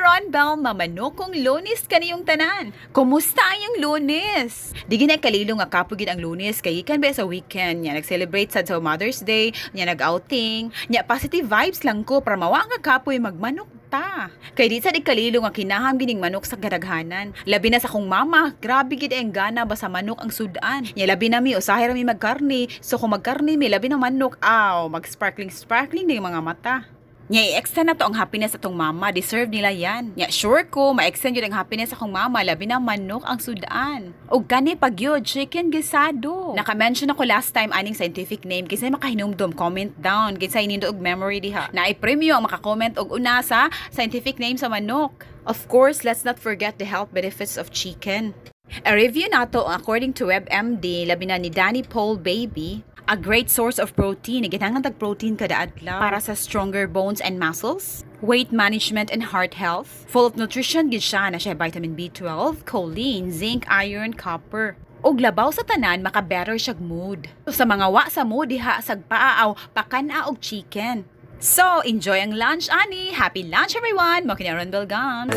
Ron Bell, mamanokong Lunes kaniyong tanan. Kumusta ang Lunes? Di ginay kalilo nga kapugid ang Lunes kay ikan ba sa weekend nya nag-celebrate sa Mother's Day, nya nag-outing, nya positive vibes lang ko para mawa nga kapoy magmanok ta. Kay di sa di kalilo nga kinaham gining manok sa kadaghanan. Labi na sa kong mama, grabe gid ang gana ba sa manok ang sudan. Nya labi na mi usahay ra mi magkarni, so kung magkarni mi labi na manok, mag-sparkling na yung mga mata. Nya i-extend na to ang happiness atong mama, deserve nila yan. Nya sure ko, ma-extend yun ang happiness akong mama, labi na manok ang sudan. O gani pag yun, chicken gisado. Naka-mention ako last time aning scientific name, kasi makahinumdum, comment down, kasi inindo og memory diha. Na i-premyo ang makakomment og una sa scientific name sa manok. Of course, let's not forget the health benefits of chicken. A review nato according to WebMD, labi na ni Danny Paul Baby, a great source of protein. Ginahanglan tag protein kada adlaw para sa stronger bones and muscles, weight management and heart health. Full of nutrition gid siya, na siya vitamin B12, choline, zinc, iron, copper. Og labaw sa tanan maka-better siya mood. So, sa mga wa sa mood diha sag paaaw, pakana og chicken. So, enjoy ang lunch ani. Happy lunch everyone. Mo kini Ron Belgans.